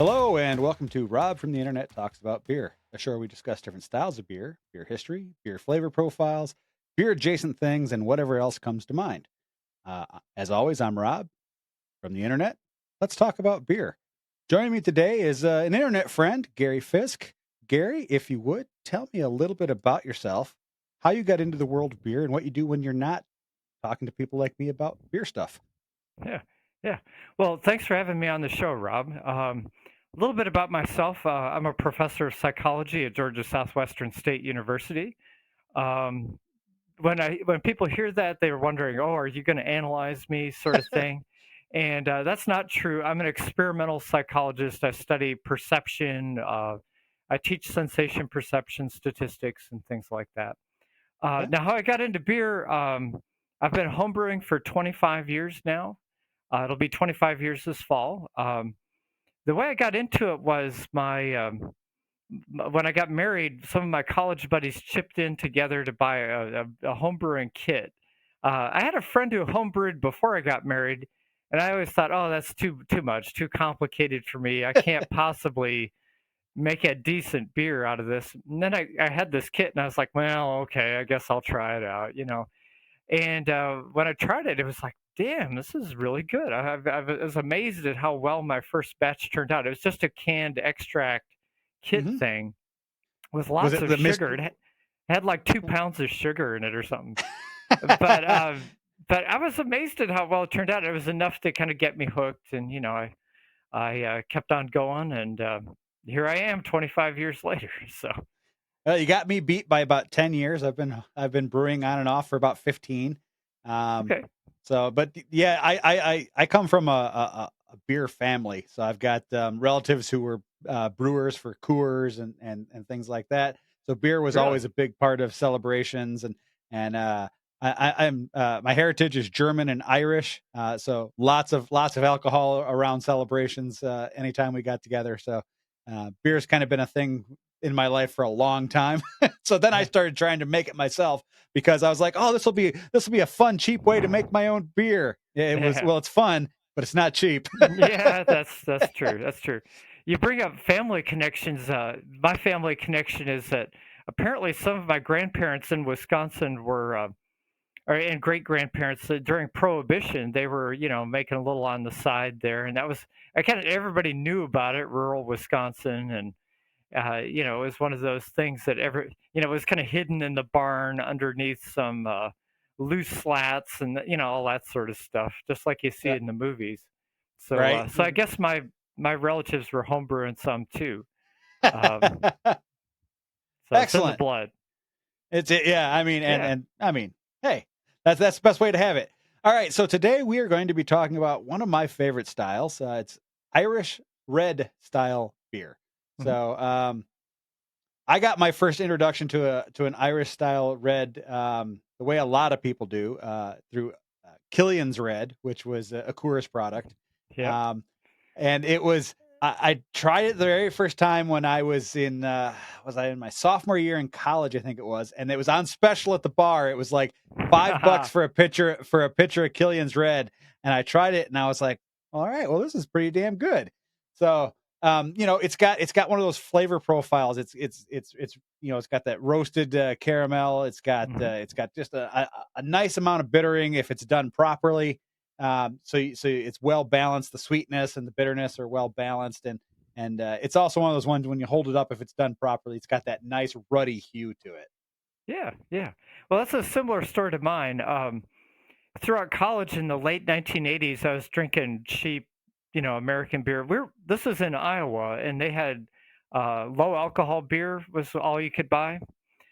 Hello, and welcome to Rob from the Internet Talks About Beer, a show where we discuss different styles of beer, beer history, beer flavor profiles, beer adjacent things, and whatever else comes to mind. As always, I'm Rob from the Internet. Let's talk about beer. Joining me today is an Internet friend, Gary Fisk. Gary, if you would, tell me a little bit about yourself, how you got into the world of beer, and what you do when you're not talking to people like me about beer stuff. Yeah, yeah. Well, thanks for having me on the show, Rob. A little bit about myself. I'm a professor of psychology at Georgia Southwestern State University. Um, when people hear that, they're wondering, "Oh, are you going to analyze me?" sort of thing. And that's not true. I'm an experimental psychologist. I study perception. I teach sensation perception statistics and things like that. Okay. Now, how I got into beer, I've been homebrewing for 25 years now. It'll be 25 years this fall. The way I got into it was when I got married, some of my college buddies chipped in together to buy a homebrewing kit. I had a friend who homebrewed before I got married, and I always thought, oh, that's too much, too complicated for me. I can't possibly make a decent beer out of this. And then I had this kit, and I was like, well, okay, I guess I'll try it out. And when I tried it, it was like, damn, this is really good. I was amazed at how well my first batch turned out. It was just a canned extract kit hmm thing with Was lots it of the sugar. mystery? It had like 2 pounds of sugar in it or something. But but I was amazed at how well it turned out. It was enough to kind of get me hooked, and I kept on going, and here I am, 25 years later. So You got me beat by about 10 years. I've been brewing on and off for about 15. Um, okay, yeah, I come from a beer family, so I've got relatives who were brewers for Coors and things like that. So beer was really, always a big part of celebrations, and my heritage is German and Irish, so lots of alcohol around celebrations anytime we got together. So beer's kind of been a thing in my life for a long time. So then I yeah, started trying to make it myself because I was like, "Oh, this will be a fun, cheap way to make my own beer." Yeah, it was yeah. well, it's fun, but it's not cheap. Yeah, that's true. That's true. You bring up family connections. My family connection is that apparently some of my grandparents in Wisconsin and great grandparents during Prohibition, they were, making a little on the side there, and that was I kind of everybody knew about it, rural Wisconsin, and it was one of those things that it was kind of hidden in the barn underneath some loose slats and all that sort of stuff, just like you see Uh, it in the movies. So, right? so I guess my relatives were homebrewing some too. Um, so it's in the Excellent. blood. Yeah. I mean, and Yeah. and I mean, hey, that's the best way to have it. All right. So today we are going to be talking about one of my favorite styles. It's Irish red style beer. Mhm. So I got my first introduction to an Irish style red the way a lot of people do through Killian's Red, which was a Coors product, Yep. um, and it was I tried it the very first time when I was I in my sophomore year in college, I think it was, and it was on special at the bar. It was like $5 for a pitcher of Killian's Red, and I tried it and I was like, all right, well this is pretty damn good. So it's got one of those flavor profiles. It's got that roasted caramel. Mhm. It's got just a nice amount of bittering if it's done properly. So it's well balanced. The sweetness and the bitterness are well balanced, and it's also one of those ones when you hold it up, if it's done properly, it's got that nice ruddy hue to it. Yeah, yeah. Well, that's a similar story to mine. Throughout college in the late 1980s, I was drinking cheap, American beer. This was in Iowa, and they had low alcohol beer was all you could buy,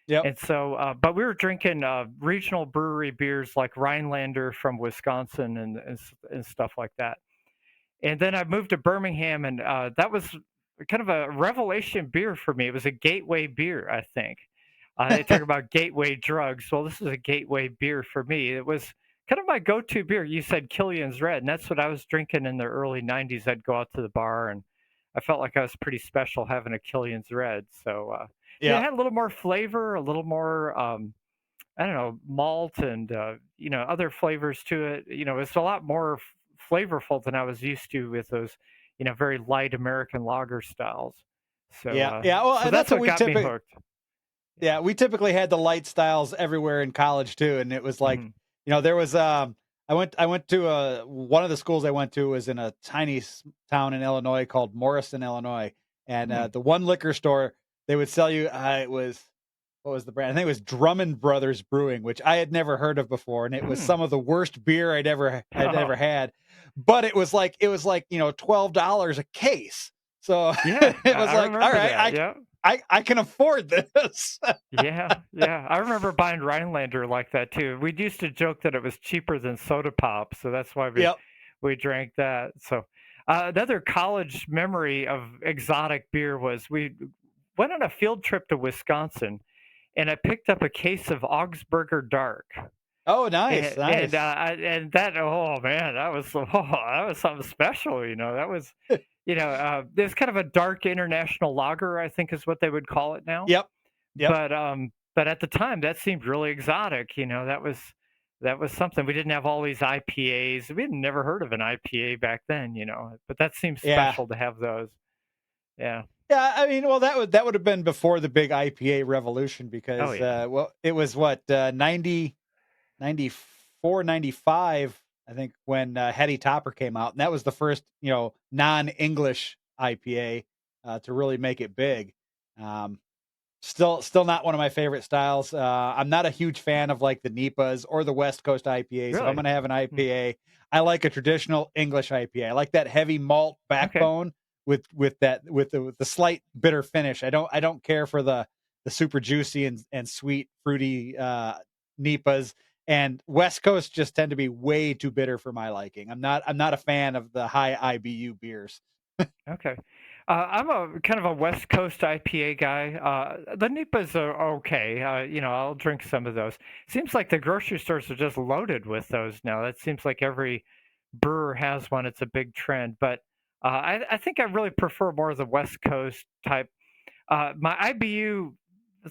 Yep. and so, but we were drinking regional brewery beers like Rhinelander from Wisconsin and stuff like that. And then I moved to Birmingham, and that was kind of a revelation beer for me. It was a gateway beer, I think. They talk about gateway drugs. Well, this is a gateway beer for me. It was kind of my go-to beer. You said Killian's Red, and that's what I was drinking in the early '90s. I'd go out to the bar, and I felt like I was pretty special having a Killian's Red. So, it Yep. had a little more flavor, a little more, I don't know, malt and other flavors to it. It's a lot more flavorful than I was used to with those, very light American lager styles. So, Yeah, yeah. Well, so and that's that's what what we got me typically. hooked. Yeah. Yeah, we typically had the light styles everywhere in college too, and it was like, Mhm. there was I went to one of the schools I went to was in a tiny town in Illinois called Morrison, Illinois, and Hmm. the one liquor store they would sell you it was what was the brand? I think it was Drummond Brothers Brewing, which I had never heard of before, and it was Hmm. some of the worst beer I'd ever Oh, had. But it was like $12 a case, so yeah, it was I like, all remember right, that. Yeah. I can afford this. Yeah, yeah. I remember buying Rhinelander like that too. We used to joke that it was cheaper than soda pop, so that's why we Yep. we drank that. So another college memory of exotic beer was we went on a field trip to Wisconsin, and I picked up a case of Augsburger Dark. Oh, nice, And nice. and that, oh man, that was that was something special. That was there's kind of a dark international lager, I think is what they would call it now. Yep. Yep. But at the time, that seemed really exotic. That was something. We didn't have all these IPAs. We had never heard of an IPA back then. But that seems Yeah. special to have those. Yeah. Yeah, I mean, well, that would have been before the big IPA revolution Oh because, yeah. well, it was what, 94, 95, I think, when Hetty Topper came out, and that was the first, non-English IPA to really make it big. Um, Still not one of my favorite styles. I'm not a huge fan of like the NEPAs or the West Coast IPAs. If I'm Really. going to have an Hmm. IPA, I like a traditional English IPA. I like that heavy malt Okay. backbone with the slight bitter finish. I don't care for the super juicy and sweet fruity NEPAs. And West Coast just tend to be way too bitter for my liking. I'm not a fan of the high IBU beers. Okay. I'm a kind of a West Coast IPA guy. The Nipas are okay. I'll drink some of those. Seems like the grocery stores are just loaded with those now. That seems like every brewer has one. It's a big trend. But I think I really prefer more of the West Coast type. My IBU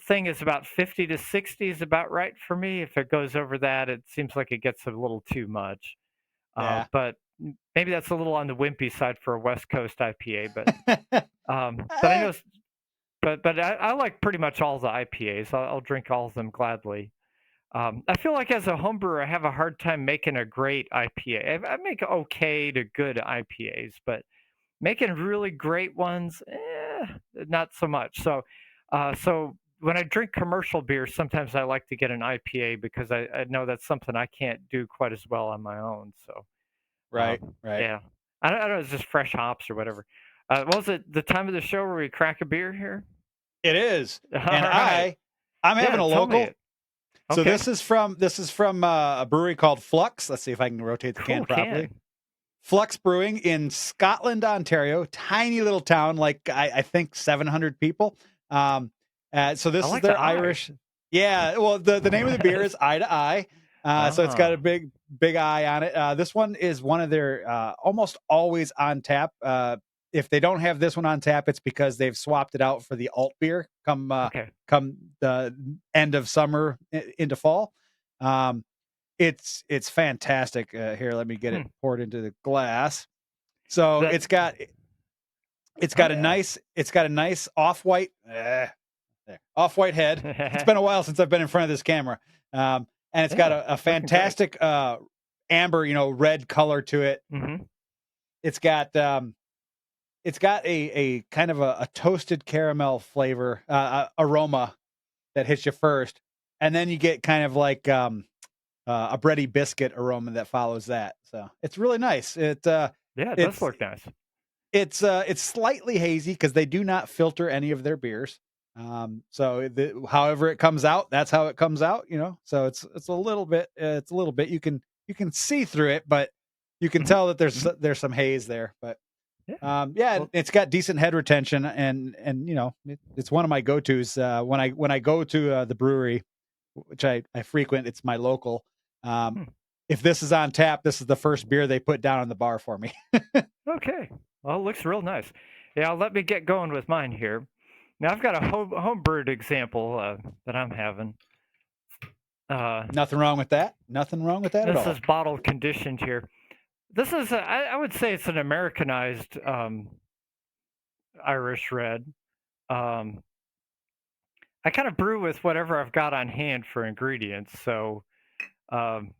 thing is about 50 to 60 is about right for me. If it goes over that, it seems like it gets a little too much. Yeah. But maybe that's a little on the wimpy side for a West Coast IPA. But I Eh, know, but I like pretty much all the IPAs. I'll drink all of them gladly. I feel like as a homebrewer, I have a hard time making a great IPA. I make okay to good IPAs, but making really great ones, not so much. So when I drink commercial beer, sometimes I like to get an IPA because I know that's something I can't do quite as well on my own. So right, right. yeah, I don't know. It's just fresh hops or whatever. What was it the time of the show where we crack a beer here? It is. All And right. I'm having Yeah, a tell me local. it. So Okay. this is from a brewery called Flux. Let's see if I can rotate the can Cool properly. can. Flux Brewing in Scotland, Ontario, tiny little town, like I think 700 people. Um, so I this is like the their eye. Irish. Yeah, well, the name of the beer is Eye to Eye. So it's got a Ah, big eye on it. This one is one of their almost always on tap. If they don't have this one on tap, it's because they've swapped it out for the alt beer okay. come the end of summer into fall. Um, it's fantastic. Here, let me get it Hmm. poured into the glass. So That. it's Oh got a yeah. nice off white head. It's been a while since I've been in front of this camera, and it's got Yeah. a Looking great. fantastic amber, red color to it. Mm-hmm. It's got a kind of a toasted caramel flavor aroma that hits you first, and then you get kind of like a bready biscuit aroma that follows that. So it's really nice. Yeah, it does It's look nice. it's slightly hazy because they do not filter any of their beers. So however it comes out, that's how it comes out. So it's a little bit. You can see through it, but you can Hmm. tell that there's Hmm. there's some haze there. But Yeah. yeah, and Well. it's got decent head retention, and it's one of my go tos when I go to the brewery, which I frequent. It's my local. Um, Hmm. if this is on tap, this is the first beer they put down on the bar for me. Okay. Well, it looks real nice. Yeah, let me get going with mine here. Now I've got a home brewed example that I'm having. Uh, Nothing wrong with that. Nothing wrong with that at this is all. bottle conditioned here. This is I would say it's an Americanized Irish red. Um, I kind of brew with whatever I've got on hand for ingredients. So, um,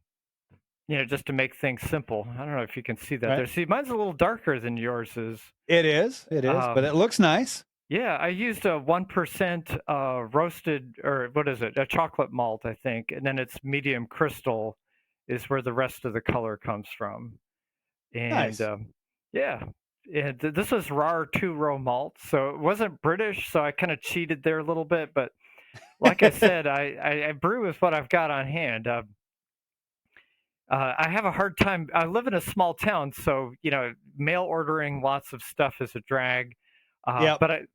just to make things simple. I don't know if you can see that Right? there. See, mine's a little darker than yours is. It is, but Um, it looks nice. yeah, I used a 1% roasted, or what is it? A chocolate malt, I think. And then it's medium crystal is where the rest of the color comes from. And Nice. yeah, and this was raw 2 row malt, so it wasn't British, so I kind of cheated there a little bit. But like I said, I brew with what I've got on hand. I have a hard time. I live in a small town, so mail ordering lots of stuff is a drag. Uh, Yep. but I,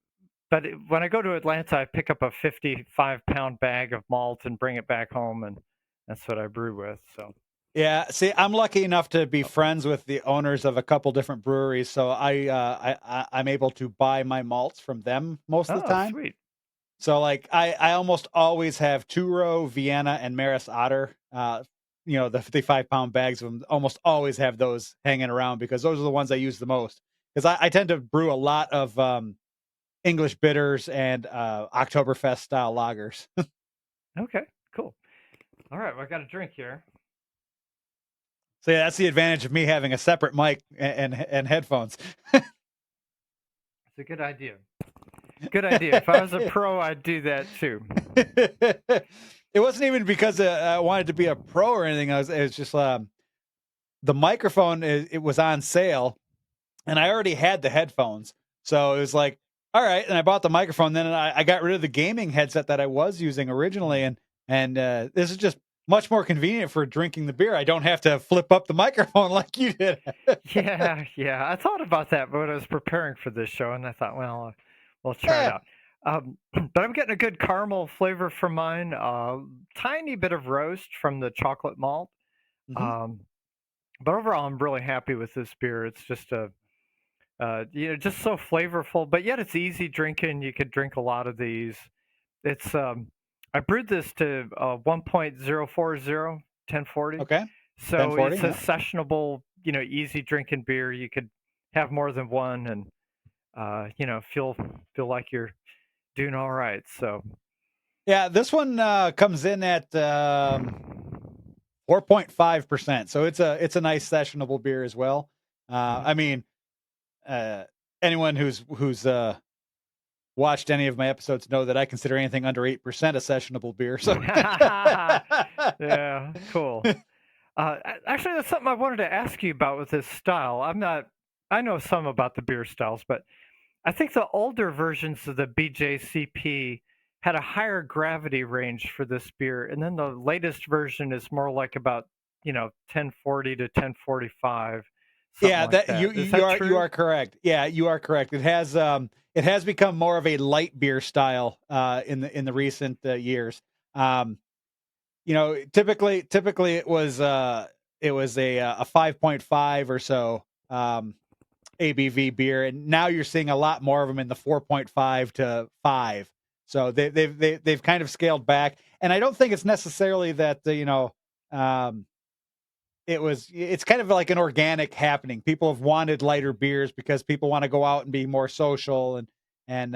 when I go to Atlanta, I pick up a 55-pound bag of malt and bring it back home, and that's what I brew with. So, Yeah, see, I'm lucky enough to be oh, friends with the owners of a couple different breweries, so I'm able to buy my malts from them most of the oh, time. sweet. So like I almost always have two row Vienna and Maris Otter. The 55-pound bags of them. Almost always have those hanging around because those are the ones I use the most. Because I tend to brew a lot of English bitters and Oktoberfest style lagers. Okay, cool. All right, well, I got a drink here. So yeah, that's the advantage of me having a separate mic and headphones. It's a good idea. Good idea. If I was a pro, I'd do that too. It wasn't even because I wanted to be a pro or anything. It was just the microphone. It was on sale, and I already had the headphones, so it was like, all right. And I bought the microphone. Then I got rid of the gaming headset that I was using originally, and this is just much more convenient for drinking the beer. I don't have to flip up the microphone like you did. Yeah, yeah. I thought about that when I was preparing for this show, and I thought, well, we'll try it Yeah. out. But I'm getting a good caramel flavor from mine. Tiny bit of roast from the chocolate malt. Hmm. Um, but overall, I'm really happy with this beer. It's just just so flavorful, but yet it's easy drinking. You could drink a lot of these. It's I brewed this to 1.040 1040. Okay. So 1040. it's a Yeah. sessionable, easy drinking beer. You could have more than one and feel like you're doing all right. So Yeah. This one comes in at 4.5%. So it's a nice sessionable beer as well. mhm. I mean, uh, anyone who's watched any of my episodes know that I consider anything under 8% a sessionable beer. So Yeah, cool. Actually, that's something I wanted to ask you about with this style. I know some about the beer styles, but I think the older versions of the BJCP had a higher gravity range for this beer, and then the latest version is more like about 1040 to 1045, something yeah, like that that. Is you that are you true? are correct. Yeah, you are correct. It has become more of a light beer style in the recent years. Um, typically it was a 5.5 or so ABV beer, and now you're seeing a lot more of them in the 4.5 to 5. So they've kind of scaled back, and I don't think it's necessarily that um, it's kind of like an organic happening. People have wanted lighter beers because people want to go out and be more social and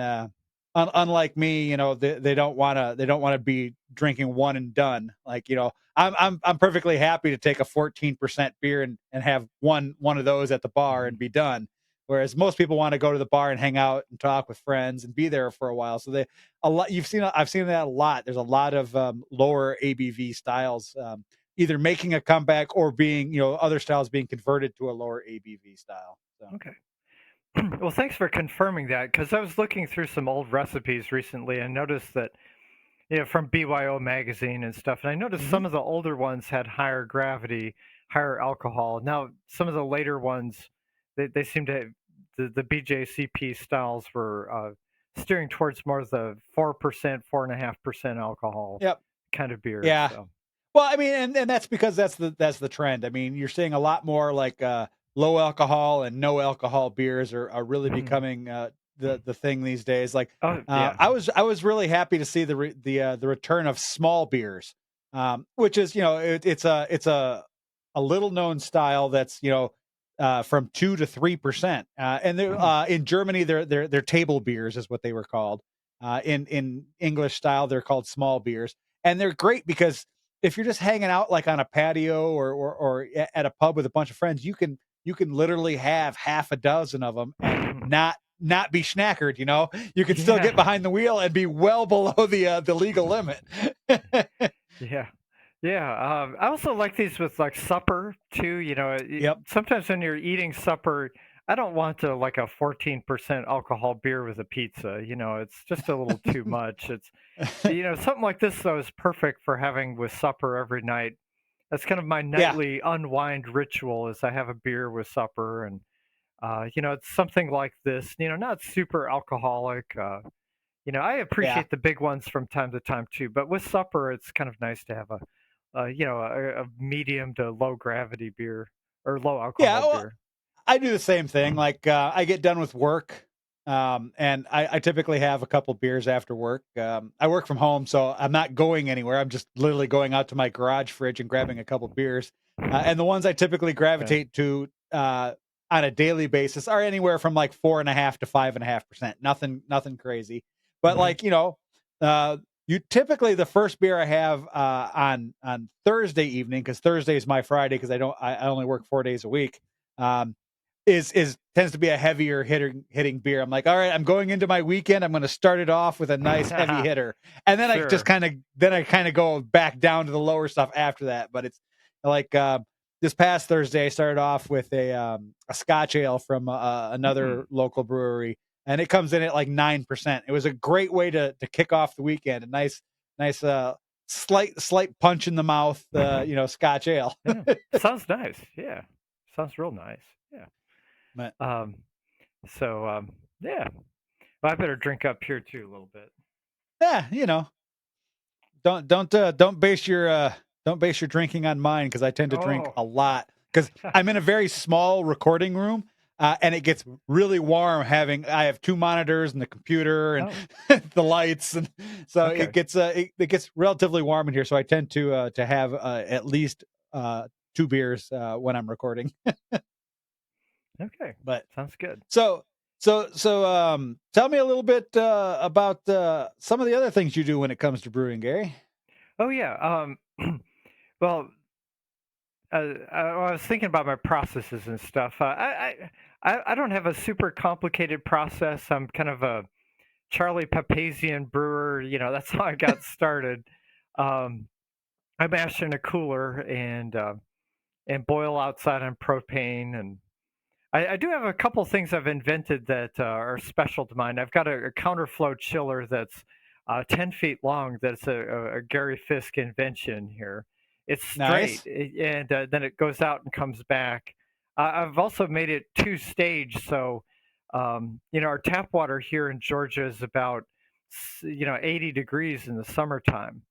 unlike me, they don't want to be drinking one and done. Like, I'm perfectly happy to take a 14% beer and have one of those at the bar and Mhm. be done. Whereas most people want to go to the bar and hang out and talk with friends and be there for a while. So I've seen that a lot. There's a lot of lower ABV styles either making a comeback or being, other styles being converted to a lower ABV style. So, Okay. Well, thanks for confirming that because I was looking through some old recipes recently and noticed that from BYO magazine and stuff. And I noticed hmm some of the older ones had higher gravity, higher alcohol. Now, some of the later ones, they seem to the BJCP styles were steering towards more of the 4%, 4.5% alcohol yep, kind of beers. yeah. So, Well, I mean, and that's because that's the trend. I mean, you're seeing a lot more like low alcohol and no alcohol beers are really becoming the thing these days. Like oh yeah, I was really happy to see the return of small beers, which is it's a little known style that's from 2 to 3%. And they're in Germany, they're table beers is what they were called. In English style, they're called small beers, and they're great because if you're just hanging out like on a patio or at a pub with a bunch of friends, you can literally have half a dozen of them and not be schnackered. You can still get Yeah. behind the wheel and be well below the legal limit. Yeah. Yeah. I also like these with like supper too. Yep. Sometimes when you're eating supper, I don't want to like a 14% alcohol beer with a pizza. It's just a little too much. Something like this though is perfect for having with supper every night. That's kind of my Yeah. nightly unwind ritual is I have a beer with supper and it's something like this, not super alcoholic. I Yeah. appreciate the big ones from time to time too, but with supper, it's kind of nice to have a medium to low gravity beer or low Yeah. alcohol Well, beer. I do the same thing. Like I get done with work, and I typically have a couple beers after work. I work from home, so I'm not going anywhere. I'm just literally going out to my garage fridge and grabbing a couple beers. And the ones I typically Yeah. gravitate to on a daily basis are anywhere from like 4.5 to 5.5%. Nothing crazy. But Hmm. like uh, you typically the first beer I have on Thursday evening, because Thursday is my Friday because I only work 4 days a week. Um, is tends to be a heavier hitting beer. I'm like, all right, I'm going into my weekend. I'm going to start it off with a nice heavy hitter, and then Sure. I kind of go back down to the lower stuff after that. But it's like this past Thursday, I started off with a Scotch ale from Hmm. another local brewery, and it comes in at like 9%. It was a great way to kick off the weekend. A nice slight punch in the mouth, Scotch ale. Yeah. Sounds nice. Yeah. Sounds real nice. Yeah. But Um, so yeah. Well, I better drink up here too a little bit. yeah, don't base your drinking on mine because I tend to drink Oh. a lot because I'm in a very small recording room. And it gets really warm I have two monitors and the computer and Oh. the lights, and so Okay. it gets relatively warm in here. So I tend to have at least two beers when I'm recording. Okay. But Sounds good. so tell me a little bit about some of the other things you do when it comes to brewing, Gary. Oh yeah. Well, I was thinking about my processes and stuff. I don't have a super complicated process. I'm kind of a Charlie Papazian brewer. That's how I got started. Um, I mash in a cooler and boil outside on propane. And I do have a couple things I've invented that are special to mine. I've got a counterflow chiller that's 10 feet long. That's a Gary Fisk invention here. It's straight, Nice. and then it goes out and comes back. I've also made it two stage, so our tap water here in Georgia is about 80 degrees in the summertime,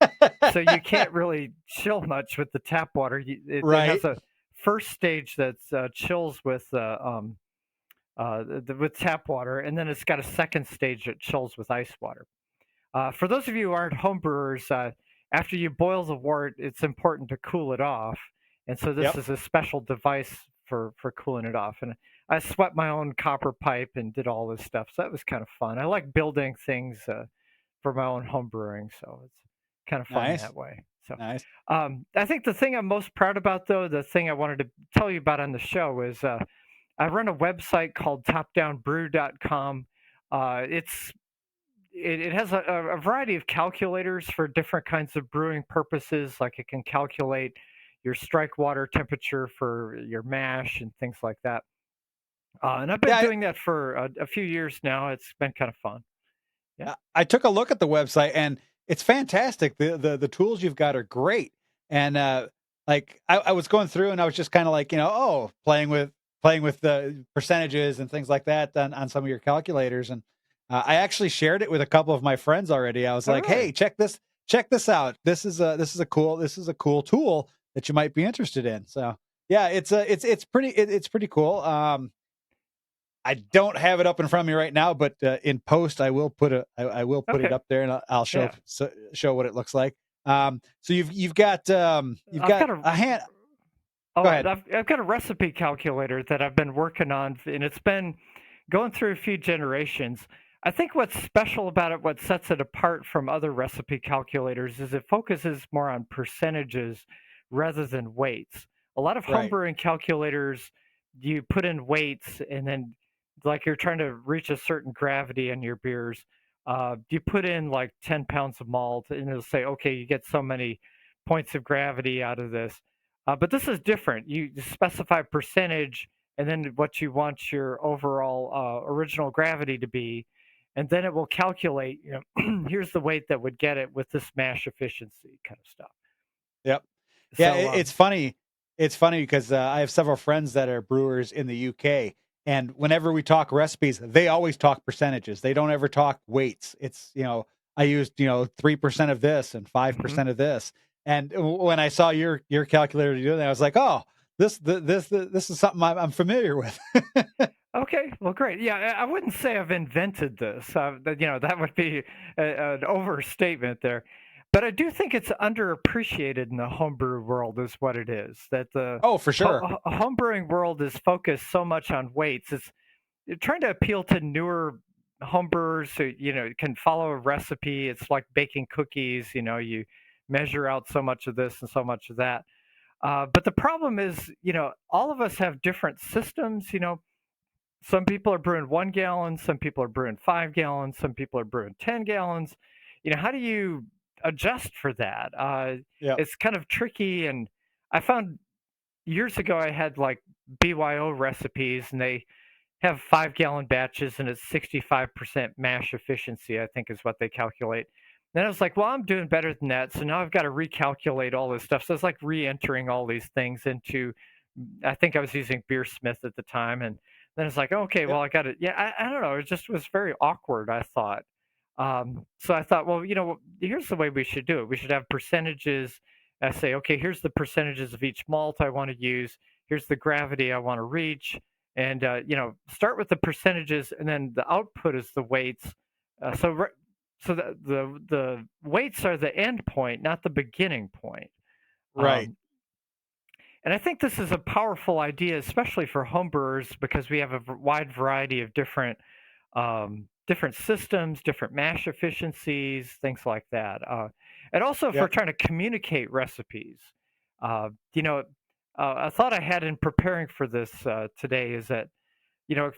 so you can't really chill much with the tap water. It Right. has a first stage that's chills with tap water, and then it's got a second stage that chills with ice water. For those of you who aren't homebrewers, after you boil the wort, it's important to cool it off, and so this Yep. is a special device for cooling it off. And I swept my own copper pipe and did all this stuff, so that was kind of fun. I like building things for my own home brewing, so it's kind of fun Nice. that way. So Nice. I think the thing I'm most proud about, though, the thing I wanted to tell you about on the show is I run a website called topdownbrew.com. It has a variety of calculators for different kinds of brewing purposes. Like it can calculate your strike water temperature for your mash and things like that. And I've been Yeah, doing that for a few years now. It's been kind of fun. Yeah. I took a look at the website and it's fantastic. The tools you've got are great. And like I was going through and I was just kind of like, playing with the percentages and things like that on some of your calculators. And I actually shared it with a couple of my friends already. I was Oh, like, really? hey, check this out. This is a cool tool that you might be interested in. So yeah, it's pretty cool. I don't have it up in front of me right now, but in post, I will put it Okay. up there, and I'll Yeah. show what it looks like. So you've I've got got a a hand. Go Oh, ahead. I've got a recipe calculator that I've been working on, and it's been going through a few generations. I think what's special about it, what sets it apart from other recipe calculators, is it focuses more on percentages rather than weights. A lot of Right. homebrewing calculators, you put in weights, and then like you're trying to reach a certain gravity in your beers. You put in like 10 pounds of malt, and it'll say, okay, you get so many points of gravity out of this. But this is different. You specify percentage and then what you want your overall original gravity to be, and then it will calculate. Here's the weight that would get it with this mash efficiency kind of stuff. Yep. Yeah, So it's funny. It's funny because I have several friends that are brewers in the UK, and whenever we talk recipes, they always talk percentages. They don't ever talk weights. It's I used 3% of this and five mhm. percent of this. And when I saw your calculator doing that, I was like, oh, this is something I'm familiar with. Okay, well, great. Yeah, I wouldn't say I've invented this. That would be an overstatement there. But I do think it's underappreciated in the homebrew world, is what it is. That the Oh, for sure. homebrewing world is focused so much on weights. It's trying to appeal to newer homebrewers who can follow a recipe. It's like baking cookies. You measure out so much of this and so much of that. But the problem is, all of us have different systems. Some people are brewing 1 gallon, some people are brewing 5 gallons, some people are brewing 10 gallons. How do you adjust for that? Yep. It's kind of tricky. And I found years ago I had like BYO recipes, and they have 5 gallon batches, and it's 65% mash efficiency, I think is what they calculate. Then I was like, well, I'm doing better than that. So now I've got to recalculate all this stuff. So it's like re entering all these things into, I think I was using Beersmith at the time. And then it's like, okay, well, Yep. I got it. Yeah, I don't know. It just was very awkward, I thought. So I thought, well, here's the way we should do it. We should have percentages. I say, okay, here's the percentages of each malt I want to use. Here's the gravity I want to reach, and start with the percentages, and then the output is the weights. So the weights are the end point, not the beginning point. Right. Um, and I think this is a powerful idea, especially for homebrewers, because we have a wide variety of different systems, different mash efficiencies, things like that. And also, if we're Yep. trying to communicate recipes, uh, you know, a thought I had in preparing for this today is that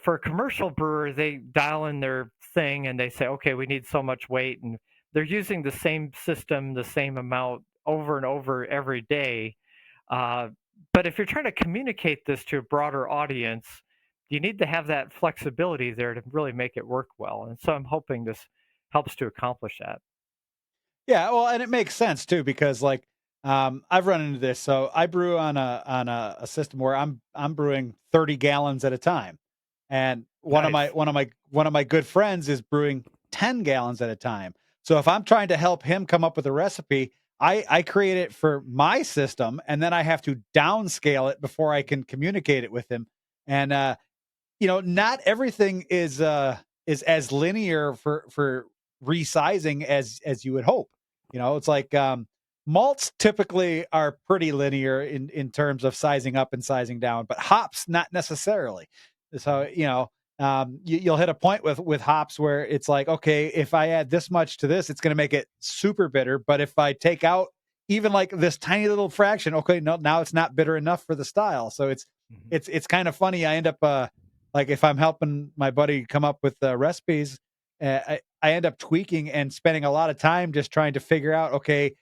for a commercial brewer, they dial in their thing and they say, okay, we need so much weight, and they're using the same system, the same amount over and over every day. Uh, but if you're trying to communicate this to a broader audience, you need to have that flexibility there to really make it work well. And so I'm hoping this helps to accomplish that. Yeah, well, and it makes sense too because I've run into this. So I brew on a system where I'm brewing 30 gallons at a time. And Nice. one of my good friends is brewing 10 gallons at a time. So if I'm trying to help him come up with a recipe, I create it for my system and then I have to downscale it before I can communicate it with him. And not everything is as linear for resizing as you would hope. It's like malts typically are pretty linear in terms of sizing up and sizing down, but hops not necessarily. So you'll hit a point with hops where it's like, okay, if I add this much to this, it's going to make it super bitter. But if I take out even like this tiny little fraction, okay, no, now it's not bitter enough for the style. So it's Mhm. it's it's kind of funny. I end up like if I'm helping my buddy come up with recipes, I end up tweaking and spending a lot of time just trying to figure out, okay,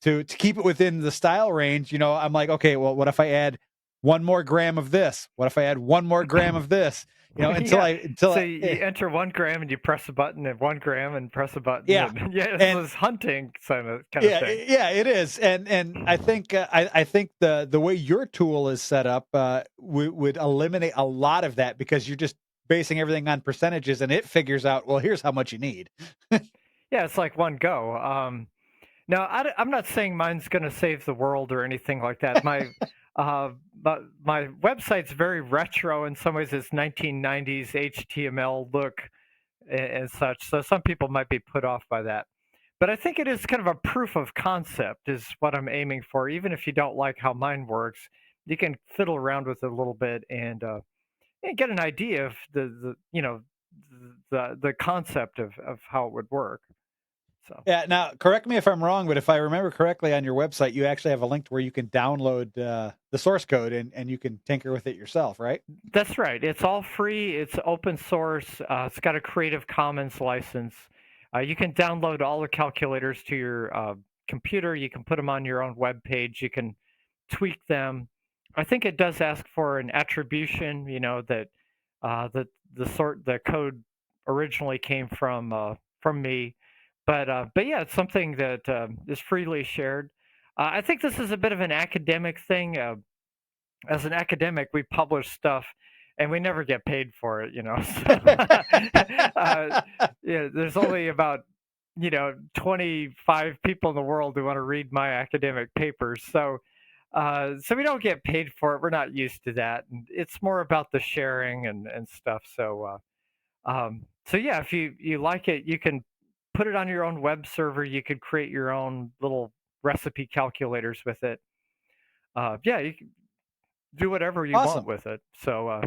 to keep it within the style range. I'm like, okay, well, what if I add 1 more gram of this? What if I add 1 more gram of this? Until Yeah. until So I, you enter 1 gram and you press a button, and 1 gram and press a button, yeah, and yeah, it's and this hunting kind of yeah, thing. yeah, it is, and I think I think the way your tool is set up would eliminate a lot of that because you're just basing everything on percentages, and it figures out, well, here's how much you need. Yeah, it's like one go. Now, I'm not saying mine's going to save the world or anything like that. My website's very retro in some ways. It's 1990s HTML look and such. So some people might be put off by that. But I think it is kind of a proof of concept is what I'm aiming for. Even if you don't like how mine works, you can fiddle around with it a little bit and get an idea of the concept of how it would work. So Yeah. Now, correct me if I'm wrong, but if I remember correctly, on your website, you actually have a link to where you can download the source code and you can tinker with it yourself, right? that's right. It's all free. It's open source. It's got a Creative Commons license. You can download all the calculators to your computer. You can put them on your own web page. You can tweak them. I think it does ask for an attribution. That the the code originally came from me, but yeah, it's something that is freely shared. I think this is a bit of an academic thing. As an academic, we publish stuff and we never get paid for it. So, yeah, there's only about 25 people in the world who want to read my academic papers. So we don't get paid for it. We're not used to that, and it's more about the sharing and stuff. So yeah, if you like it, you can put it on your own web server. You could create your own little recipe calculators with it. Yeah, you can do whatever you want Awesome. with it. So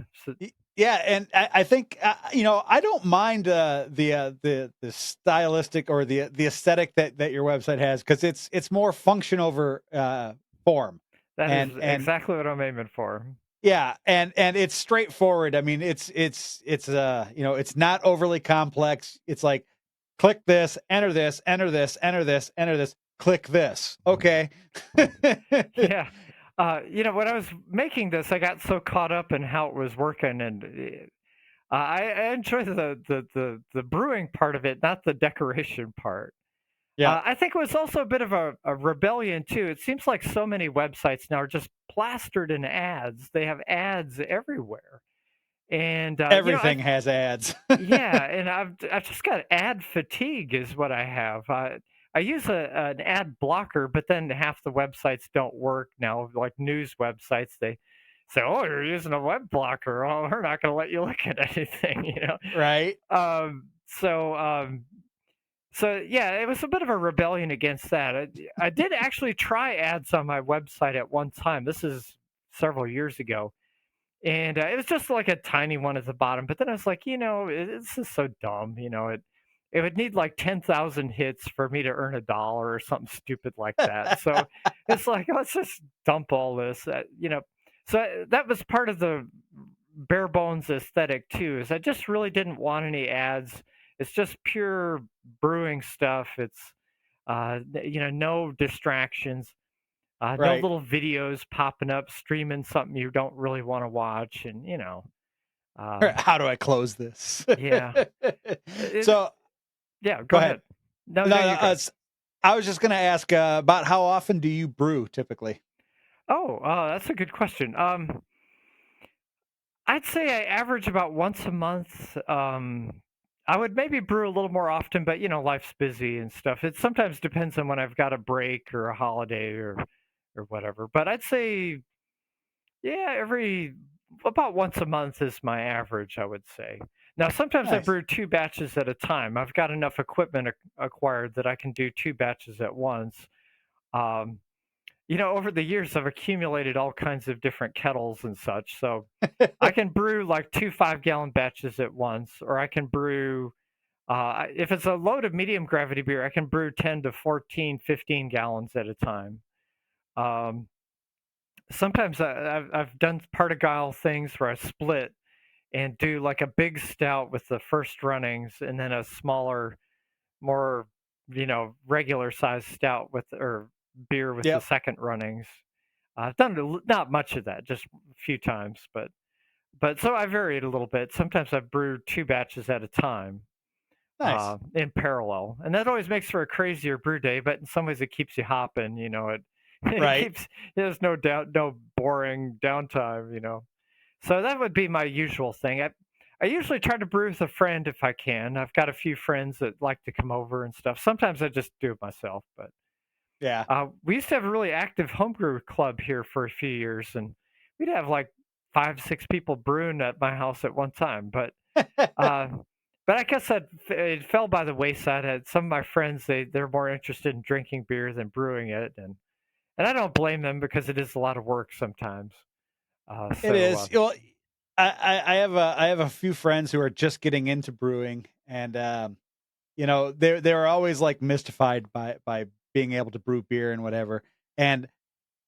Yeah, and I think I don't mind the stylistic or the aesthetic that your website has, because it's more function over form, that is and exactly what I'm aiming for. yeah, and it's straightforward. I mean, it's not overly complex. It's like, click this, enter this, enter this, enter this, enter this, click this. Okay. Yeah. When I was making this, I got so caught up in how it was working, and I enjoy the brewing part of it, not the decoration part. Yeah, I think it was also a bit of a rebellion too. It seems like so many websites now are just plastered in ads. They have ads everywhere, and I everything has ads. yeah, and I've just got ad fatigue is what I have. I use an ad blocker, but then half the websites don't work now. Like news websites, they say, "Oh, you're using a web blocker. Oh, we're not going to let you look at anything." Right. So yeah, it was a bit of a rebellion against that. I did actually try ads on my website at one time. This is several years ago, and it was just like a tiny one at the bottom. But then I was like, this is so dumb. It would need like 10,000 hits for me to earn $1 or something stupid like that. So it's like, let's just dump all this. So that was part of the bare bones aesthetic too. Is I just really didn't want any ads. It's just pure brewing stuff. It's no distractions, no Right. little videos popping up, streaming something you don't really want to watch, and um, How do I close this? yeah, it, So, yeah. go Go ahead. ahead. No, No, no, no, you go. I was just going to ask about how often do you brew typically? Oh, that's a good question. I'd say I average about once a month. I would maybe brew a little more often, but life's busy and stuff. It sometimes depends on when I've got a break or a holiday or whatever. But I'd say, yeah, every about once a month is my average, I would say. Now, sometimes I Nice. brew two batches at a time. I've got enough equipment acquired that I can do two batches at once. Um, over the years, I've accumulated all kinds of different kettles and such. So I can brew like two 5-gallon batches at once, or I can brew, if it's a load of medium gravity beer, I can brew 10 to 14, 15 gallons at a time. Um, Sometimes I've done part of guile things where I split and do like a big stout with the first runnings and then a smaller, more, regular size stout with or beer with the Yep. second runnings. I've done not much of that, just a few times, but so I varied a little bit. Sometimes I brew two batches at a time Nice. in parallel, and that always makes for a crazier brew day. But in some ways, it keeps you hopping. It it Right. keeps there's no doubt, no boring downtime. So that would be my usual thing. I usually try to brew with a friend if I can. I've got a few friends that like to come over and stuff. Sometimes I just do it myself, but Yeah. we used to have a really active homebrew club here for a few years, and we'd have like 5, 6 people brewing at my house at one time. Uh, but I guess that it fell by the wayside. Some of my friends they're more interested in drinking beer than brewing it, and I don't blame them because it is a lot of work sometimes. It is. Well, I have a few friends who are just getting into brewing, and they're always like mystified by being able to brew beer and whatever. And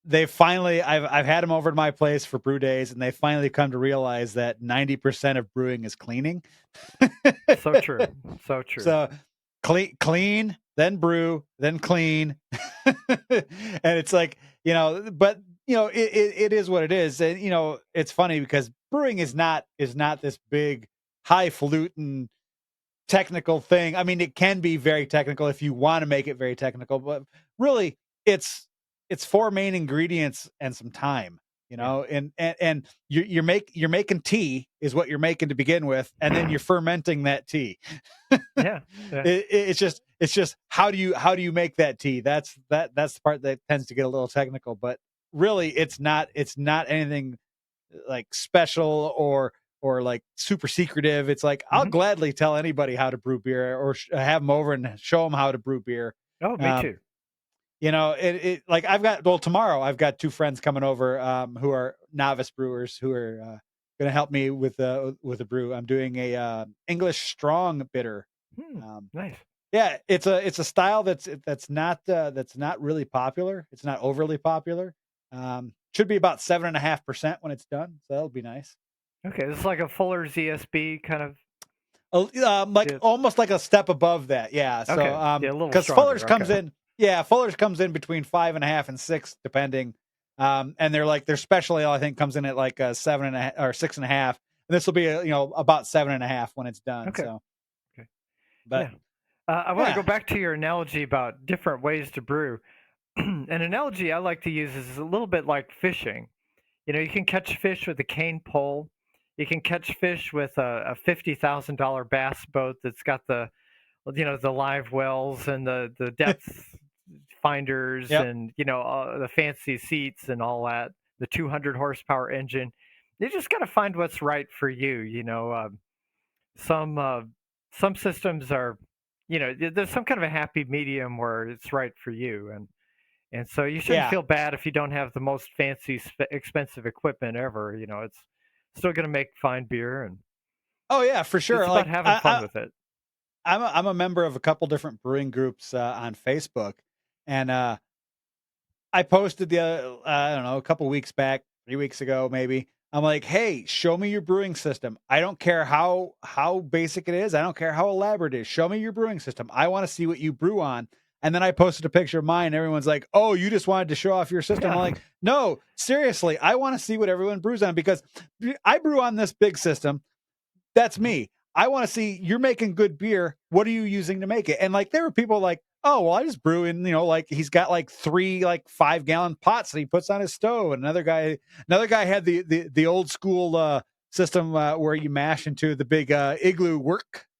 they finally, I've had them over to my place for brew days, and they finally come to realize that 90% of brewing is cleaning. So true. So true. So clean, then brew, then clean. And it's like, but it is what it is. And it's funny because brewing is not this big highfalutin technical thing. I mean, it can be very technical if you want to make it very technical, but really it's four main ingredients and some time, Yeah. and you're making tea is what you're making to begin with, and then you're fermenting that tea. Yeah. Yeah. It's just how do you make that tea? That's the part that tends to get a little technical, but really it's not anything like special or like super secretive. It's like I'll Hmm. gladly tell anybody how to brew beer or have them over and show them how to brew beer. Oh, me Um, too. it like tomorrow I've got two friends coming over who are novice brewers who are going to help me with a brew. I'm doing a English strong bitter. Hmm. Um, Nice. yeah, it's a style that's not really popular. It's not overly popular. Should be about 7.5% when it's done, so that'll be nice. Okay, this is like a Fuller's ESB kind of. Like Yeah. almost like a step above that, yeah. So, Okay. Yeah, a little because Fuller's stronger. comes Okay. in, yeah, Fuller's comes in between 5.5 and 6, depending. And they're like their special ale, I think, comes in at like 7.5 or 6.5. And this will be about 7.5 when it's done. Okay. So, Okay. but Yeah. I want to go yeah, back to your analogy about different ways to brew. An analogy I like to use is a little bit like fishing. You can catch fish with a cane pole. You can catch fish with a $50,000 bass boat that's got the live wells and the depth finders yep, and the fancy seats and all that. The 200 horsepower engine. You just got to find what's right for you. Some some systems are, there's some kind of a happy medium where it's right for you, and so you shouldn't yeah. feel bad if you don't have the most fancy, expensive equipment ever. It's still going to make fine beer, and Oh yeah, for sure. it's about Like having fun with it. I'm a member of a couple different brewing groups on Facebook, and I posted I don't know, a couple weeks back, 3 weeks ago maybe. I'm like, hey, show me your brewing system. I don't care how basic it is. I don't care how elaborate it is. Show me your brewing system. I want to see what you brew on. And then I posted a picture of mine. Everyone's like, oh, you just wanted to show off your system. I'm Yeah, like, no, seriously, I want to see what everyone brews on because I brew on this big system. That's mhm. me. I want to see you're making good beer. What are you using to make it? And like there were people like, oh well, I just brew in, like he's got like three like 5 gallon pots that he puts on his stove. And another guy had the old school system where you mash into the big igloo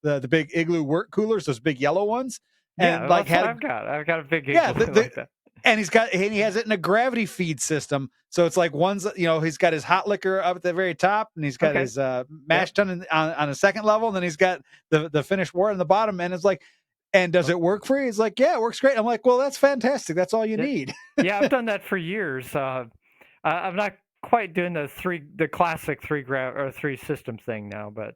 the big igloo work coolers, those big yellow ones, Yeah, and well, like that's what had a I've got. I've got a big yeah, igloo like that. and he has it in a gravity feed system. So it's like he's got his hot liquor up at the very top, and he's got Okay. his Yep. mash tun on a second level, and then he's got the finished wort on the bottom. And it's like, and does Well, it work for you? He's like, yeah, it works great. I'm like, well, that's fantastic. That's all you it, need. yeah, I've done that for years. I'm not quite doing the classic three system thing now, but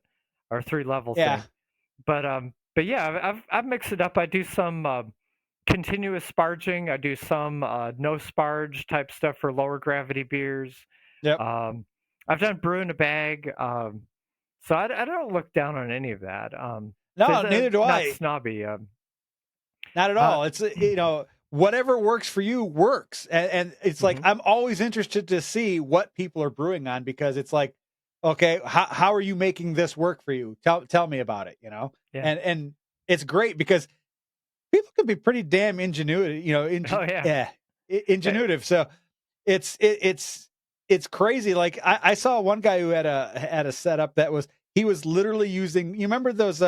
or three level Yeah. thing. But yeah, I've mixed it up. I do some continuous sparging. I do some no sparge type stuff for lower gravity beers. Yep. Um, I've done brew in a bag. So I don't look down on any of that. So No, neither do not I. snobby. Not at Uh, all. It's whatever works for you works, and it's like mhm. I'm always interested to see what people are brewing on because it's like, okay, how are you making this work for you? Tell me about it. Yeah. And it's great because people can be pretty damn ingenuitive, Oh yeah. yeah, Yeah. ingenuitive. So it's crazy. Like I saw one guy who had a setup that he was literally using. You remember those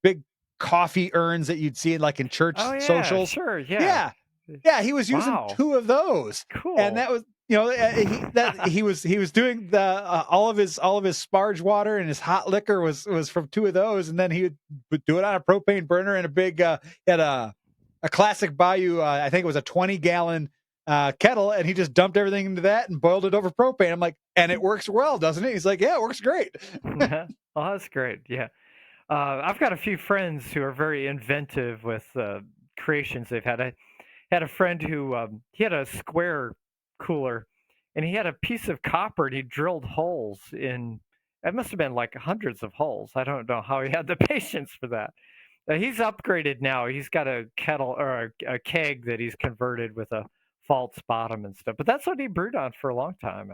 big coffee urns that you'd see like in church Oh yeah. socials? Sure. Yeah. Yeah, yeah. He was using Wow. two of those, and Cool. that was he was doing the all of his sparge water and his hot liquor was from two of those, and then he would do it on a propane burner in a big he had a classic Bayou. I think it was a 20-gallon kettle, and he just dumped everything into that and boiled it over propane. I'm like, and it works well, doesn't it? He's like, yeah, it works great. Well, that's great. Yeah. I've got a few friends who are very inventive with creations they've had. I had a friend who he had a square cooler, and he had a piece of copper, and he drilled holes in. It must have been like hundreds of holes. I don't know how he had the patience for that. He's upgraded now. He's got a kettle or a keg that he's converted with a false bottom and stuff. But that's what he brewed on for a long time.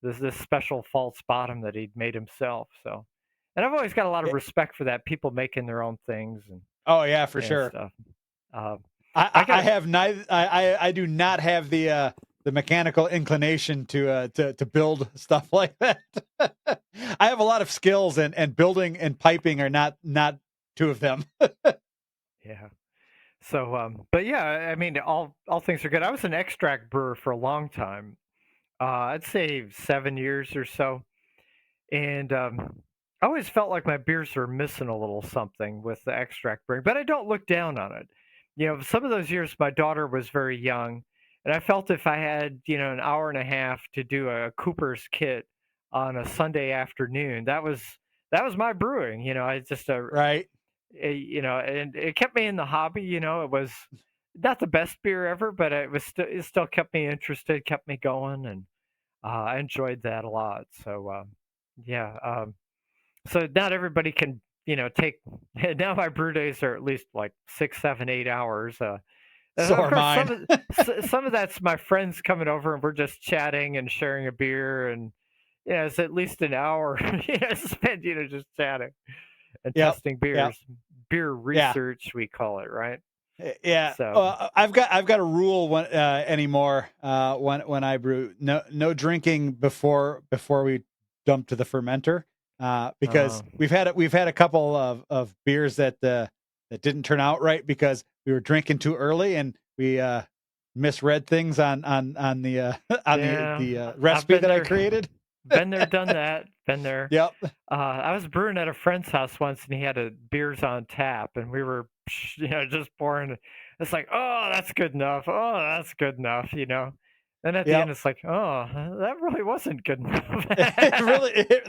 This special false bottom that he'd made himself. So, and I've always got a lot of respect for that. People making their own things Oh yeah, for and sure. stuff. Uh, I, I I got I have neither. I do not have the mechanical inclination to build stuff like that. I have a lot of skills, and building and piping are not two of them. yeah. So, but yeah, I mean, all things are good. I was an extract brewer for a long time. I'd say 7 years or so, and I always felt like my beers were missing a little something with the extract brewing. But I don't look down on it. You know, some of those years my daughter was very young, and I felt if I had an hour and a half to do a Cooper's kit on a Sunday afternoon, that was my brewing. I just Right? and it kept me in the hobby. It was not the best beer ever, but it still kept me interested, kept me going, and I enjoyed that a lot. So yeah, so not everybody can take. Now my brew days are at least like 6, 7, 8 hours. And So of are course, mine. some of that's my friends coming over and we're just chatting and sharing a beer, and it's at least an hour spent just chatting and Yep. testing Yep. beers. Beer Yeah. research, we call it, right? Yeah. So, I've got a rule anymore. When I brew, no drinking before we dump to the fermenter. Because uh, we've had a couple of beers that didn't turn out right because we were drinking too early, and we misread things on the on yeah, the I've recipe been that I there, created. been there, done that, been there. Yep. I was brewing at a friend's house once, and he had a beers on tap, and we were, just pouring. It's like, oh, that's good enough. Oh, that's good enough. Then at the end, Yep. it's like, oh, that really wasn't good enough.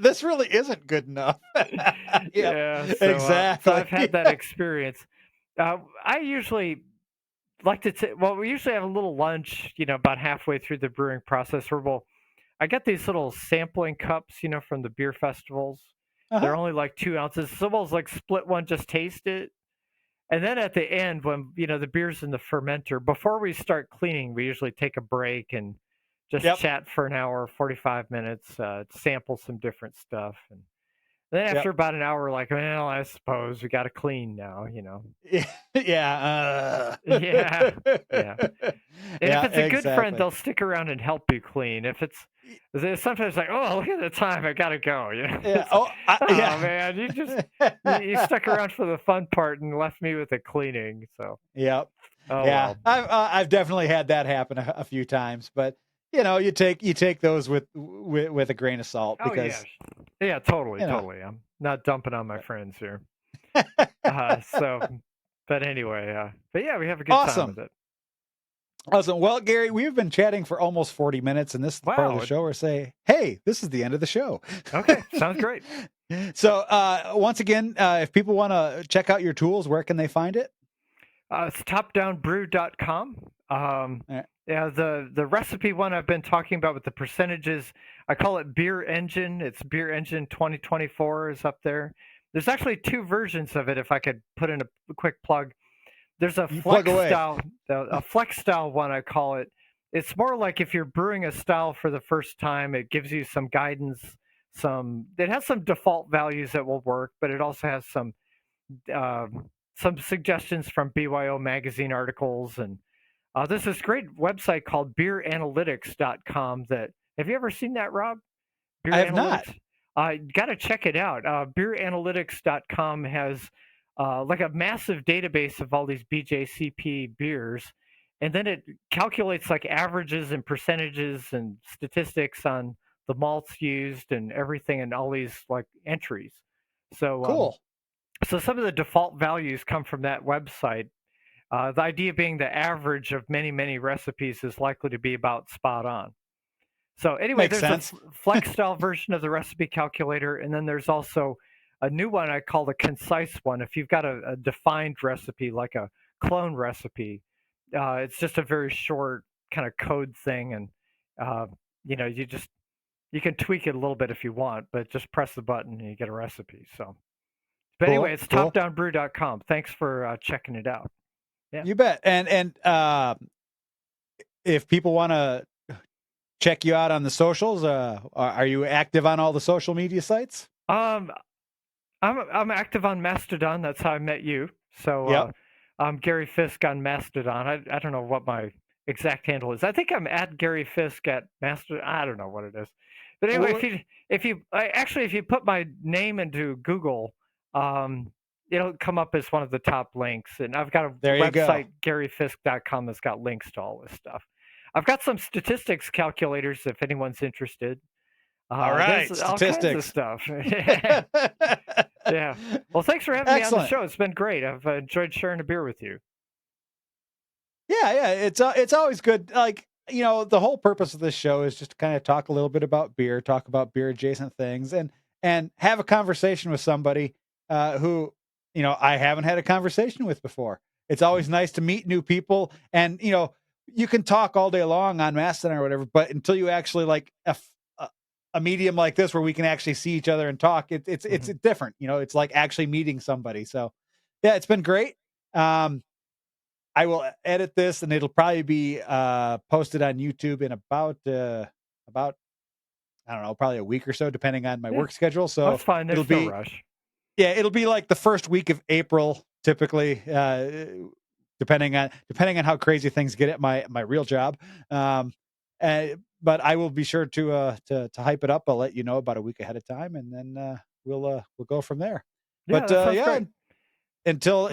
This really isn't good enough. Yep. Yeah, so I've had Exactly. that experience. I usually like to well, we usually have a little lunch, about halfway through the brewing process where I get these little sampling cups, from the beer festivals. They're Uh-huh. only like 2 ounces. It's almost like split one, just taste it. And then at the end, when the beer's in the fermenter, before we start cleaning, we usually take a break and just Yep. chat for an hour, 45 minutes, sample some different stuff. And then Yep. after about an hour, we're like, well, I suppose we got to clean now. Yeah. Yeah. Yeah, yeah. And if Yeah, it's a good friend, exactly. they'll stick around and help you clean. If it's sometimes like, oh, look at the time, I gotta go. Yeah. It's like, Oh, oh yeah. man, you stuck around for the fun part and left me with the cleaning. So, Yep. oh Yeah. well. I've definitely had that happen a few times, but you take those with a grain of salt Oh yeah, because yeah, totally, you know. totally. I'm not dumping on my friends here. But anyway, but yeah, we have a good time with Awesome. it. Awesome. Well, Gary, we've been chatting for almost 40 minutes, and this is the part of the Wow. show where I say, hey, this is the end of the show. Okay, sounds great. So, once again, if people want to check out your tools, where can they find it? It's topdownbrew.com. Uh, Yeah, the recipe one I've been talking about with the percentages, I call it Beer Engine. It's Beer Engine 2024 is up there. There's actually two versions of it. If I could put in a quick plug, there's You plug away. a flex style one I call it. It's more like if you're brewing a style for the first time, it gives you some guidance. It has some default values that will work, but it also has some suggestions from BYO magazine articles, and there's this great website called beeranalytics.com. Have you ever seen that, Rob? I Beer have not. Analytics? Got to check it out. Beeranalytics.com has like a massive database of all these BJCP beers, and then it calculates like averages and percentages and statistics on the malts used and everything, and all these like entries. So, Cool. so some of the default values come from that website. The idea being the average of many, many recipes is likely to be about spot on. So anyway, Makes there's a sense. flex style version of the recipe calculator, and then there's also a new one I call the concise one. If you've got a defined recipe, like a clone recipe, it's just a very short kind of code thing, and uh, you can tweak it a little bit if you want, but just press the button and you get a recipe. So, but anyway, Cool, it's cool. topdownbrew.com. Thanks for checking it out. Yeah. You bet. And if people want to check you out on the socials, are you active on all the social media sites? Um, I'm active on Mastodon. That's how I met you. So Yep. I'm Gary Fisk on Mastodon. I don't know what my exact handle is. I think I'm at Gary Fisk at Mastodon. I don't know what it is. But anyway, Well, if you put my name into Google, um, it'll come up as one of the top links. And I've got a there you go. website, GaryFisk.com, that's got links to all this stuff. I've got some statistics calculators if anyone's interested. All There's right, all kinds of statistics. stuff. Yeah. Well, thanks for having me on the Excellent. show. It's been great. I've enjoyed sharing a beer with you. Yeah, yeah, it's always good. Like, the whole purpose of this show is just to kind of talk a little bit about beer, talk about beer adjacent things, and have a conversation with somebody who I haven't had a conversation with before. It's always nice to meet new people, and you can talk all day long on Mastodon or whatever, but until you actually like a medium like this where we can actually see each other and talk, it's Mhm. different. It's like actually meeting somebody. So yeah, it's been great. Um, I will edit this and it'll probably be posted on YouTube in about I don't know, probably a week or so, depending on my Yeah, work schedule. So that's fine. it'll There's no be rush. yeah, it'll be like the first week of April, typically, depending on how crazy things get at my real job. But I will be sure to hype it up. I'll let you know about a week ahead of time, and then we'll go from there. Yeah, But that sounds yeah, great.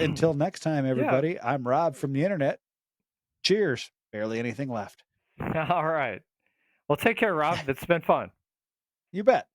until next time, Yeah. everybody. I'm Rob from the internet. Cheers. Barely anything left. All right. Well, take care, Rob. It's been fun. You bet.